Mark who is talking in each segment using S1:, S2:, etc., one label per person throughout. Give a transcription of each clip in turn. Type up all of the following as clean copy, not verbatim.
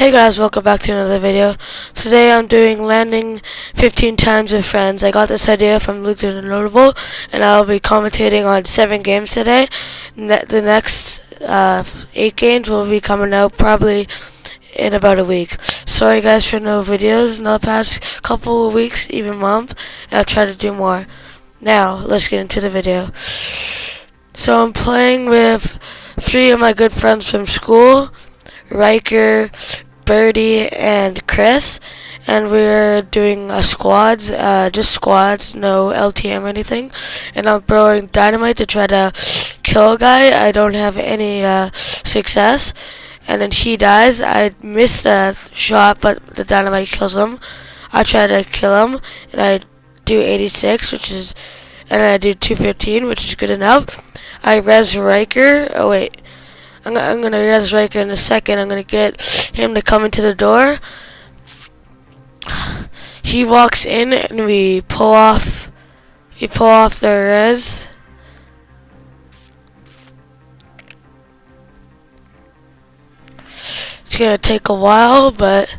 S1: Hey guys, welcome back to another video. Today I'm doing landing 15 times with friends. I got this idea from Luke the Notable, and I'll be commentating on 7 games today. The next 8 games will be coming out probably in about a week. Sorry guys for no videos in the past couple of weeks, even month, and I'll try to do more. Now, let's get into the video. So I'm playing with 3 of my good friends from school. Riker, Birdie, and Chris, and we're doing squads, just squads, no LTM or anything. And I'm throwing dynamite to try to kill a guy. I don't have any success, and then he dies. I miss the shot, but the dynamite kills him. I try to kill him, and I do 86, and I do 215, which is good enough. I res Riker. Oh wait. I'm gonna res Riker in a second. I'm gonna get him to come into the door. He walks in and we pull off the res. It's gonna take a while, but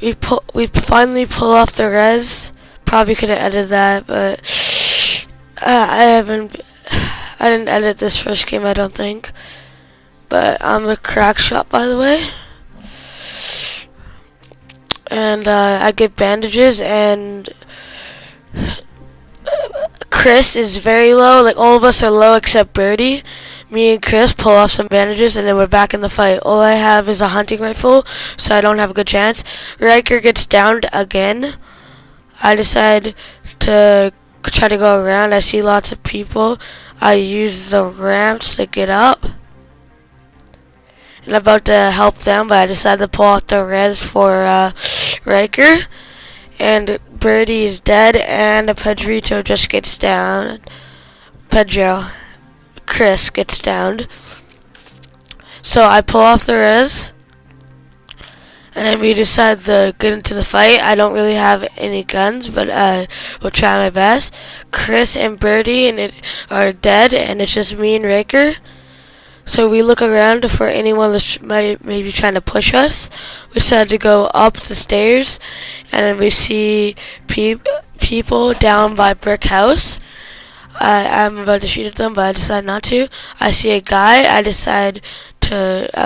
S1: we finally pull off the res. Probably could have edited that, but I didn't edit this first game, I don't think. But I'm the crack shot, by the way. And I get bandages, and Chris is very low. Like, all of us are low except Birdie. Me and Chris pull off some bandages, and then we're back in the fight. All I have is a hunting rifle, so I don't have a good chance. Riker gets downed again. I decide to try to go around. I see lots of people. I use the ramps to get up. And I'm about to help them, but I decided to pull out the res for Riker. And Birdie is dead, and Pedrito just gets down. Chris gets downed. So I pull off the res, and then we decide to get into the fight. I don't really have any guns, but I will try my best. Chris and Birdie are dead, and it's just me and Riker. So we look around for anyone that might maybe trying to push us. We decide to go up the stairs, and then we see people down by brick house. I'm about to shoot at them, but I decide not to. I see a guy. I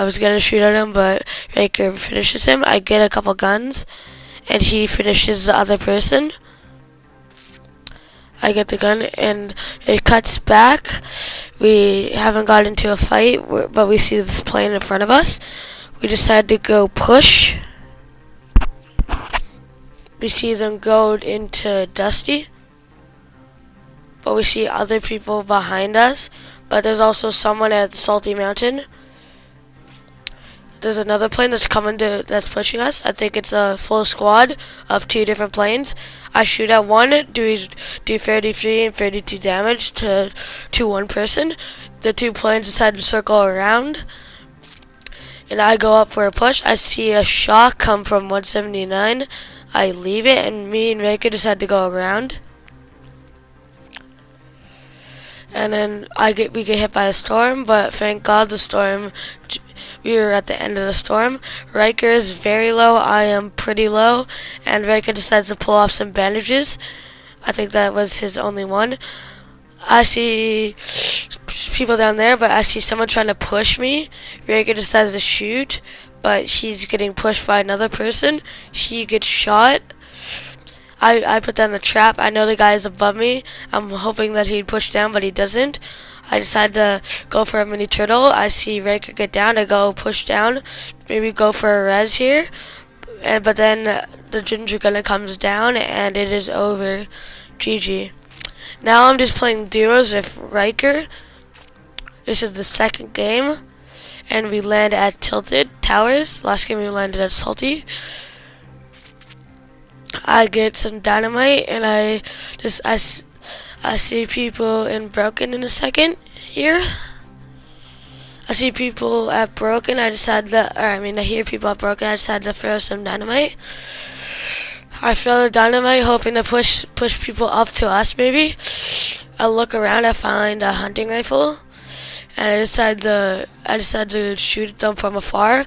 S1: was gonna shoot at him, but Raker finishes him. I get a couple guns, and he finishes the other person. I get the gun, and it cuts back. We haven't got into a fight, but we see this plane in front of us. We decide to go push. We see them go into Dusty, but we see other people behind us. But there's also someone at Salty Mountain. There's another plane that's pushing us. I think it's a full squad of 2 different planes. I shoot at one, do 33 and 32 damage to one person. The 2 planes decide to circle around, and I go up for a push. I see a shot come from 179. I leave it, and me and Raker decide to go around. And then we get hit by a storm, but thank God we were at the end of the storm. Riker is very low. I am pretty low, and Riker decides to pull off some bandages. I think that was his only one. I see people down there, but I see someone trying to push me. Riker decides to shoot, but she's getting pushed by another person. She gets shot. I put down the trap. I know the guy is above me. I'm hoping that he'd push down, but he doesn't. I decide to go for a mini turtle. I see Riker get down. I go push down. Maybe go for a res here. But then the ginger gunner comes down, and it is over. GG. Now I'm just playing duos with Riker. This is the second game, and we land at Tilted Towers. Last game we landed at Salty. I get some dynamite, and I see people in Broken in a second here. I see people at Broken. I hear people at Broken. I decide to throw some dynamite. I throw the dynamite, hoping to push people up to us. Maybe I look around. I find a hunting rifle, and I decide to shoot at them from afar.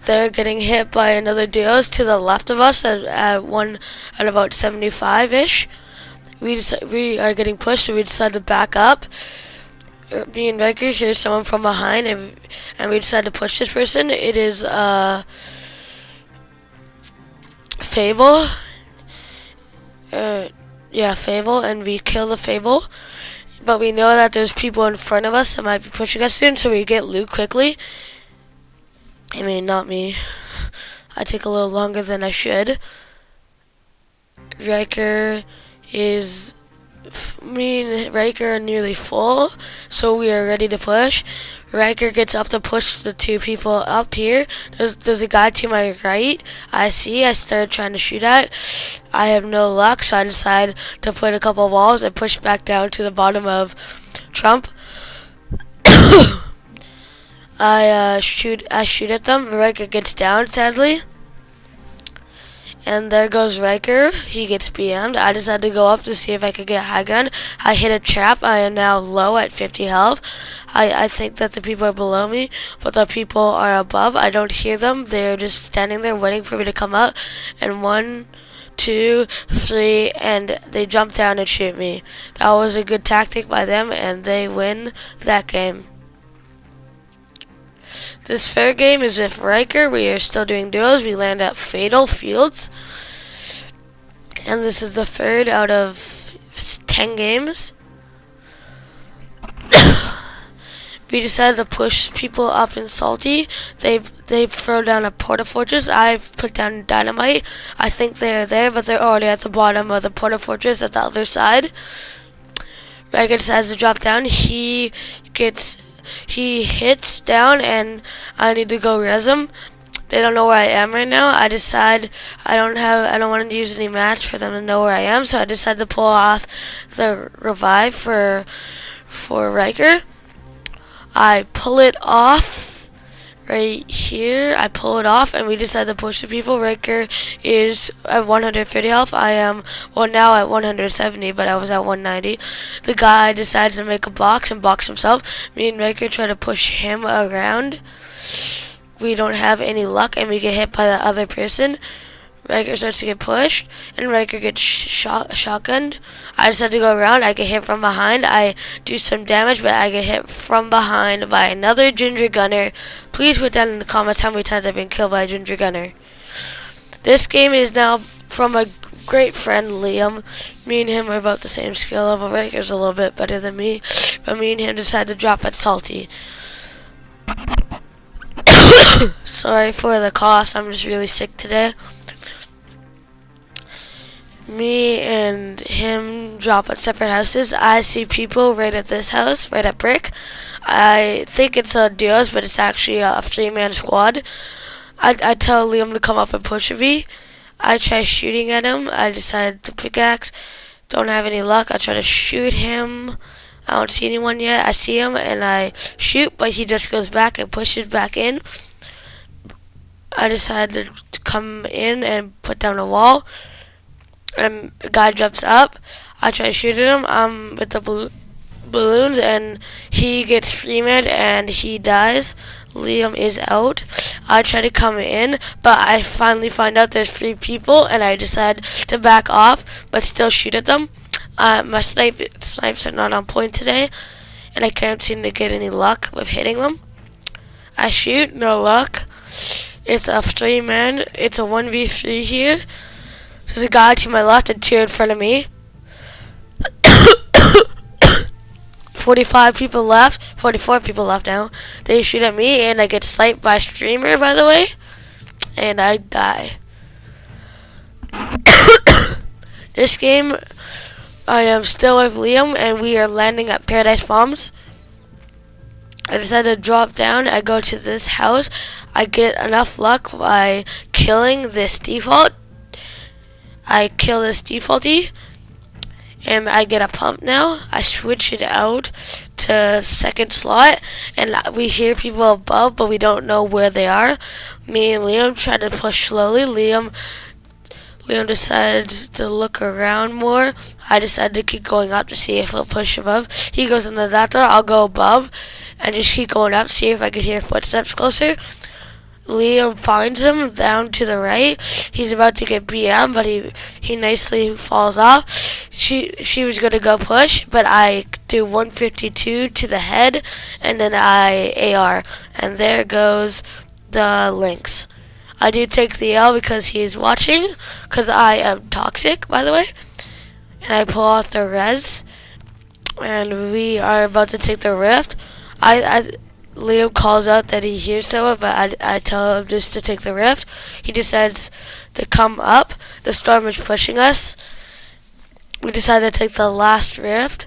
S1: They're getting hit by another duos to the left of us at about 75-ish. We are getting pushed, so we decide to back up. Me and Riker hear someone from behind, and we decide to push this person. It is Fable. Yeah, Fable, and we kill the Fable. But we know that there's people in front of us that might be pushing us soon, so we get loot quickly. I mean, not me. I take a little longer than I should. Riker is... Me and Riker are nearly full, so we are ready to push. Riker gets up to push the two people up here. There's a guy to my right. I started trying to shoot at. I have no luck, so I decide to put a couple walls and push back down to the bottom of Trump. I shoot at them. Riker gets down, sadly. And there goes Riker. He gets BM'd. I decided to go up to see if I could get a high ground. I hit a trap. I am now low at 50 health. I think that the people are below me, but the people are above. I don't hear them. They're just standing there waiting for me to come up. And 1, 2, 3, and they jump down and shoot me. That was a good tactic by them, and they win that game. This fair game is with Riker. We are still doing duos. We land at Fatal Fields. And this is the third out of 10 games. We decided to push people up in Salty. They throw down a porta fortress. I put down dynamite. I think they're there, but they're already at the bottom of the porta fortress at the other side. Riker decides to drop down. He hits down, and I need to go res him. They don't know where I am right now. I decide I don't want to use any mats for them to know where I am, so I decide to pull off the revive for Riker. I pull it off right here. I pull it off, and we decide to push the people. Riker is at 150 health. I am, well, now at 170, but I was at 190. The guy decides to make a box and box himself. Me and Riker try to push him around. We don't have any luck, and we get hit by the other person. Riker starts to get pushed, and Riker gets shotgunned. I decide to go around. I get hit from behind. I do some damage, but I get hit from behind by another Ginger Gunner. Please put down in the comments how many times I've been killed by a Ginger Gunner. This game is now from a great friend, Liam. Me and him are about the same skill level. Riker's a little bit better than me, but me and him decided to drop at Salty. Sorry for the cough. I'm just really sick today. Me and him drop at separate houses. I see people right at this house, right at Brick. I think it's a duos, but it's actually a 3-man squad. I tell Liam to come up and push me. I try shooting at him. I decide to pickaxe. Don't have any luck. I try to shoot him. I don't see anyone yet. I see him and I shoot, but he just goes back and pushes back in. I decide to come in and put down a wall. And the guy jumps up. I try to shoot at him with the balloons, and he gets free-made and he dies. Liam is out. I try to come in, but I finally find out there's 3 people, and I decide to back off, but still shoot at them. My snipes are not on point today, and I can't seem to get any luck with hitting them. I shoot, no luck. It's a 3-man. It's a 1v3 here. There's a guy to my left and 2 in front of me. 45 people left. 44 people left now. They shoot at me, and I get sniped by a streamer, by the way. And I die. This game, I am still with Liam, and we are landing at Paradise Palms. I decided to drop down. I go to this house. I get enough luck by killing this default. I kill this defaulty, and I get a pump now. I switch it out to second slot, and we hear people above, but we don't know where they are. Me and Liam try to push slowly. Liam decides to look around more. I decide to keep going up to see if he'll push above. He goes into that door. I'll go above and just keep going up, see if I can hear footsteps closer. Liam finds him down to the right. He's about to get BM, but he nicely falls off. She was gonna go push, but I do 152 to the head, and then I AR, and there goes the Lynx. I do take the L because he is watching, because I am toxic, by the way, and I pull out the res, and we are about to take the rift. Liam calls out that he hears someone, but I tell him just to take the rift. He decides to come up. The storm is pushing us. We decide to take the last rift.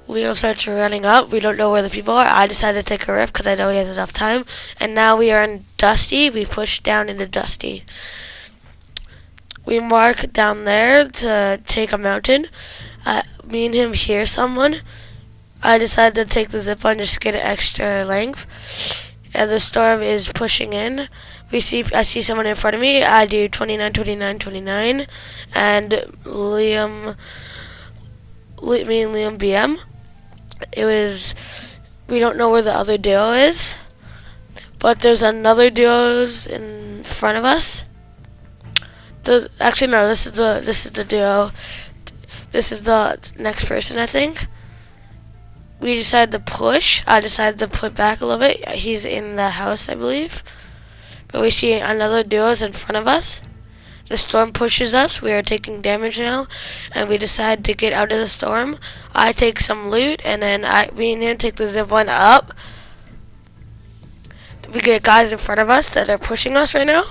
S1: Liam starts running up. We don't know where the people are. I decide to take a rift because I know he has enough time. And now we are in Dusty. We push down into Dusty. We mark down there to take a mountain. Me and him hear someone. I decided to take the zipline just to get an extra length. And the storm is pushing in. I see someone in front of me. I do 29, 29, 29. And me and Liam BM. We don't know where the other duo is. But there's another duo's in front of us. Actually, no, this is the duo. This is the next person, I think. We decided to push. I decided to put back a little bit. He's in the house, I believe. But we see another duo in front of us. The storm pushes us. We are taking damage now. And we decide to get out of the storm. I take some loot. And then me and him take the zipline up. We get guys in front of us that are pushing us right now.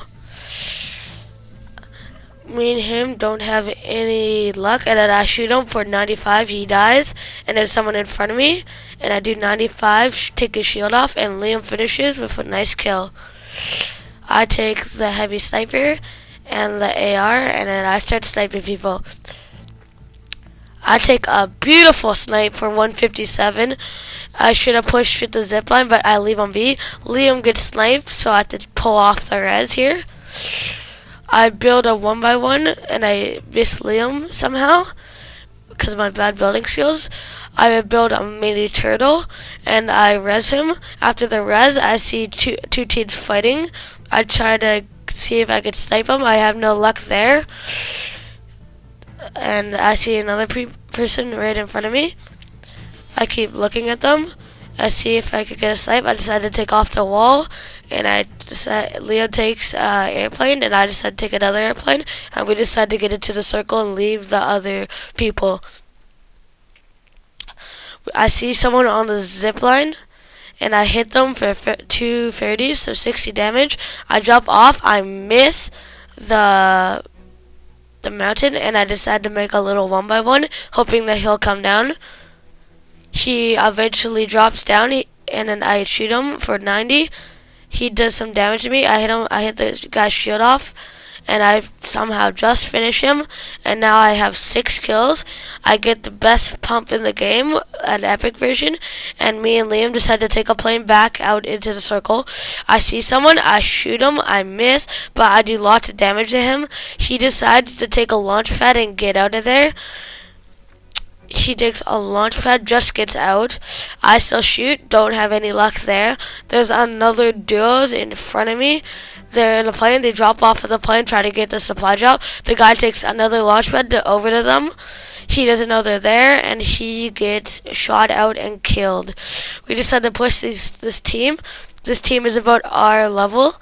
S1: Me and him don't have any luck, and then I shoot him for 95. He dies, and there's someone in front of me, and I do 95, take his shield off, and Liam finishes with a nice kill. I take the heavy sniper and the AR, and then I start sniping people. I take a beautiful snipe for 157. I should have pushed with the zipline, but I leave on B. Liam gets sniped, so I have to pull off the res here. I build a 1x1 and I miss Liam somehow because of my bad building skills. I build a mini turtle and I res him. After the res, I see two teams fighting. I try to see if I could snipe them. I have no luck there. And I see another person right in front of me. I keep looking at them. I see if I could get a snipe. I decide to take off the wall, and Leo takes airplane, and I decide to take another airplane, and we decide to get into the circle and leave the other people. I see someone on the zip line, and I hit them for 230, so 60 damage. I jump off. I miss the mountain, and I decide to make a little 1x1, hoping that he'll come down. He eventually drops down, and then I shoot him for 90. He does some damage to me. I hit the guy's shield off, and I somehow just finish him. And now I have 6 kills. I get the best pump in the game, an epic version. And me and Liam decide to take a plane back out into the circle. I see someone, I shoot him, I miss, but I do lots of damage to him. He decides to take a launch pad and get out of there. He takes a launch pad, just gets out. I still shoot, don't have any luck there. There's another duos in front of me. They're in a plane, they drop off of the plane, try to get the supply drop. The guy takes another launch pad over to them. He doesn't know they're there, and he gets shot out and killed. We decided to push this team. This team is about our level,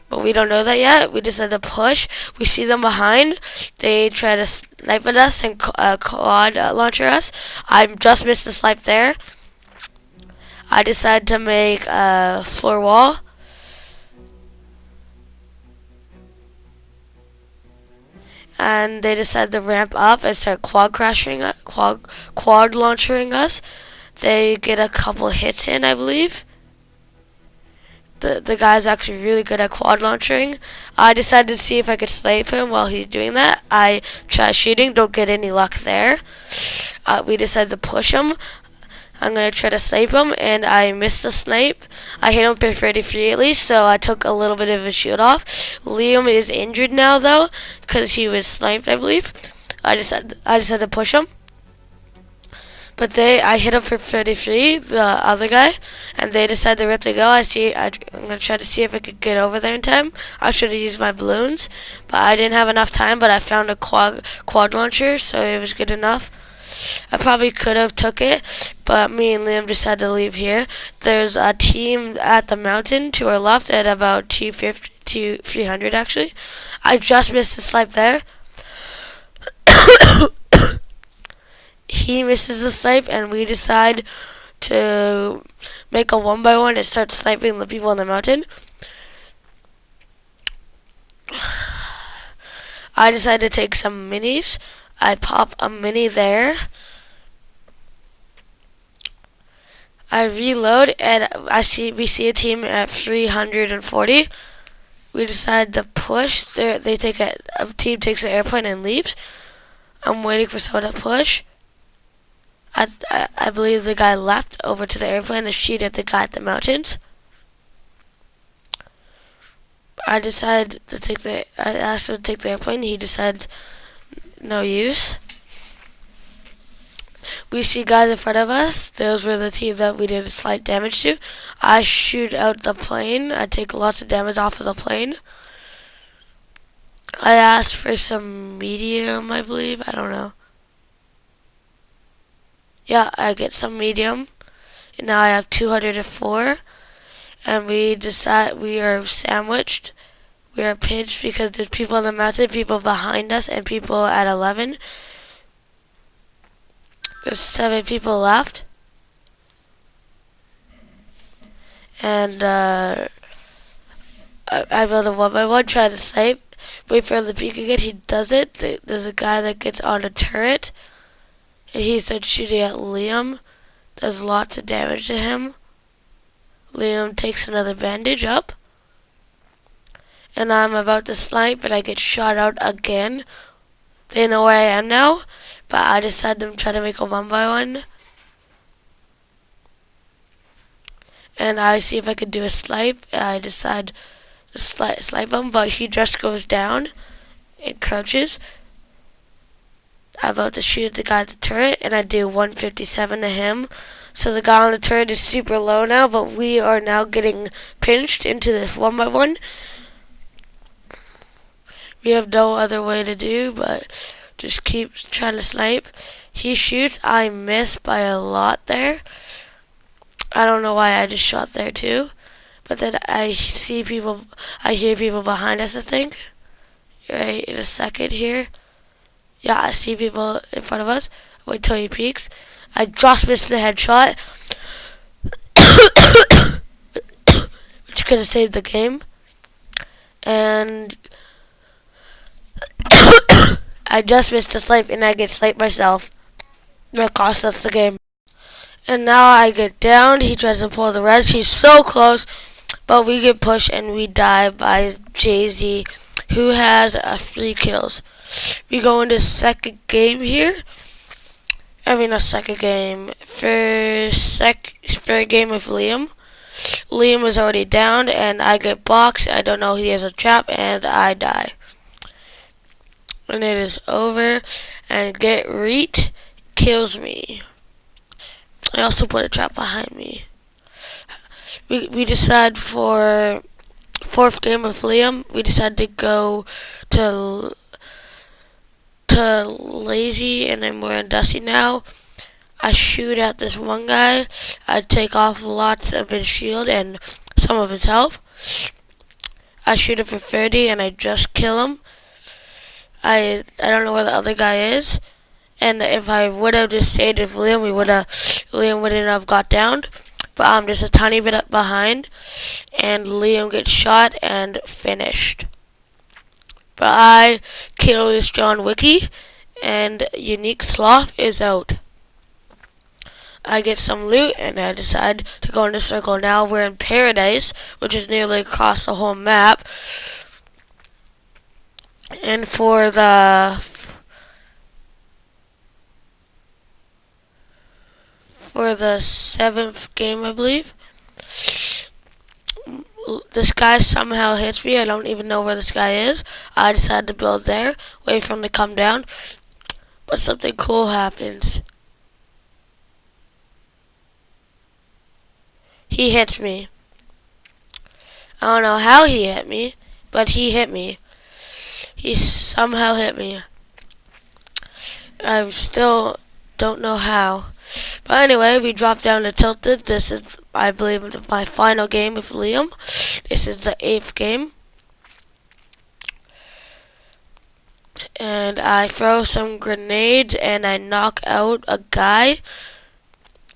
S1: but we don't know that yet. We decided to push. We see them behind. They try to snipe at us and quad launcher us. I just missed the snipe there. I decided to make a floor wall. And they decided to ramp up and start quad launchering us. They get a couple hits in, I believe. The guy's actually really good at quad launchering. I decided to see if I could snipe him while he's doing that. I try shooting, don't get any luck there. We decided to push him. I'm going to try to snipe him, and I missed the snipe. I hit him for 33 at least, so I took a little bit of his shield off. Liam is injured now, though, because he was sniped, I believe. I decided to push him. But I hit him for 33, the other guy, and they decided to rip the go. I'm gonna try to see if I could get over there in time. I should have used my balloons, but I didn't have enough time. But I found a quad launcher, so it was good enough. I probably could have took it, but me and Liam just had to leave here. There's a team at the mountain to our left at about 250 to 300 actually. I just missed the snipe there. He misses the snipe, and we decide to make a 1-by-1 and start sniping the people on the mountain. I decided to take some minis. I pop a mini there. I reload, and we see a team at 340. We decide to push. A team takes an airplane and leaves. I'm waiting for someone to push. I believe the guy left over to the airplane to shoot at the guy at the mountains. I asked him to take the airplane. He decided no use. We see guys in front of us. Those were the team that we did slight damage to. I shoot out the plane. I take lots of damage off of the plane. I asked for some medium, I believe. I don't know. Yeah, I get some medium. And now I have 204. And we decide we are sandwiched. We are pinched because there's people on the mountain, people behind us, and people at 11. There's 7 people left. And I build a 1-by-1, try to snipe. Wait for him to peek again. He does it. There's a guy that gets on a turret. And he starts shooting at Liam. Does lots of damage to him. Liam takes another bandage up. And I'm about to snipe, and I get shot out again. They know where I am now, but I decided to try to make a 1-by-1. And I see if I could do a snipe. I decide to snipe him, but he just goes down and crouches. I'm about to shoot at the guy at the turret, and I do 157 to him. So the guy on the turret is super low now, but we are now getting pinched into this 1-by-1. We have no other way to do, but just keep trying to snipe. He shoots. I miss by a lot there. I don't know why I just shot there too. But then I hear people behind us, I think. Right in a second here. Yeah, I see people in front of us. Wait till he peeks. I just missed the headshot. Which could have saved the game. And I just missed a snipe, and I get sniped myself. That cost us the game. And now I get down. He tries to pull the res. He's so close. But we get pushed, and we die by Jay-Z, who has 3 kills. We go into second game here. I mean, a second game. First game with Liam. Liam was already down, and I get boxed. I don't know he has a trap, and I die. And it is over, and Get Reet kills me. I also put a trap behind me. We decide for 4th game with Liam, we decided to go to Lazy, and then we're in Dusty now. I shoot at this one guy. I take off lots of his shield and some of his health. I shoot him for 30, and I just kill him. I don't know where the other guy is. And if I would have just stayed with Liam, Liam wouldn't have got down. But I'm just a tiny bit up behind, and Liam gets shot and finished. But I kill this John Wiki, and Unique Sloth is out. I get some loot, and I decide to go in a circle. Now we're in Paradise, which is nearly across the whole map. And for the 7th game, I believe, this guy somehow hits me. I don't even know where this guy is. I decided to build there, wait for him to come down. But something cool happens. He hits me. I don't know how he hit me, but he hit me. He somehow hit me. I still don't know how. But anyway, we dropped down to Tilted. This is, I believe, my final game with Liam. This is the 8th game. And I throw some grenades and I knock out a guy.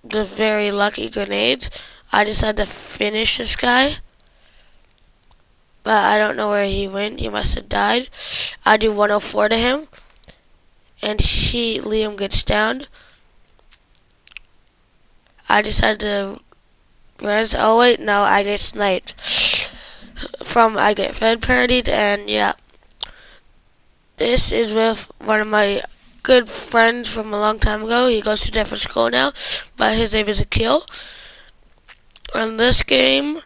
S1: The very lucky grenades. I decided to finish this guy. But I don't know where he went. He must have died. I do 104 to him. And Liam gets downed. I decided to res. Oh wait, no, I get sniped. I get fed parodied, and yeah. This is with one of my good friends from a long time ago. He goes to different school now, but his name is Akil. On this game,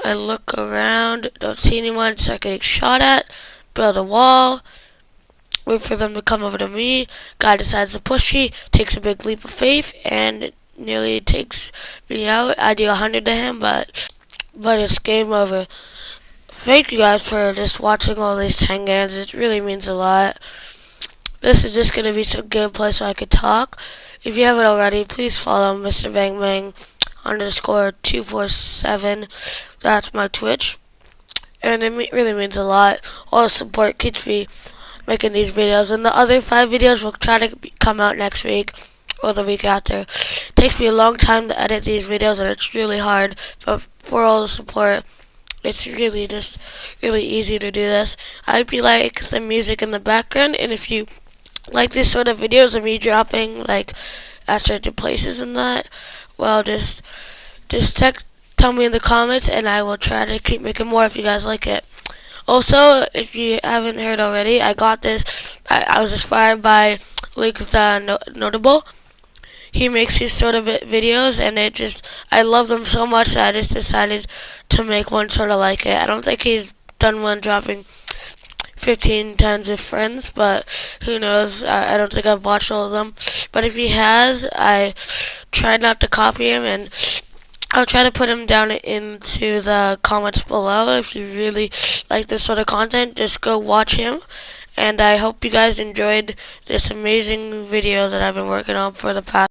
S1: I look around, don't see anyone, start getting shot at, build a wall, wait for them to come over to me. Guy decides to push me, takes a big leap of faith, and it nearly takes me out. I do 100 to him, but it's game over. Thank you guys for just watching all these 10 games. It really means a lot. This is just going to be some gameplay so I could talk. If you haven't already, please follow Mr. Bang Bang _247. That's my Twitch. And it really means a lot. All the support keeps me making these videos. And the other 5 videos will try to come out next week or the week after. It takes me a long time to edit these videos and it's really hard. But for all the support, it's really easy to do this. I hope you like the music in the background, and if you like this sort of videos of me dropping like at certain places and that, well, just tell me in the comments, and I will try to keep making more if you guys like it. Also, if you haven't heard already, I got this. I was inspired by Luke the Notable. He makes these sort of videos, and I love them so much that I just decided to make one sort of like it. I don't think he's done one dropping 15 times with friends, but who knows? I don't think I've watched all of them. But if he has, I try not to copy him, and I'll try to put him down into the comments below. If you really like this sort of content, just go watch him. And I hope you guys enjoyed this amazing video that I've been working on for the past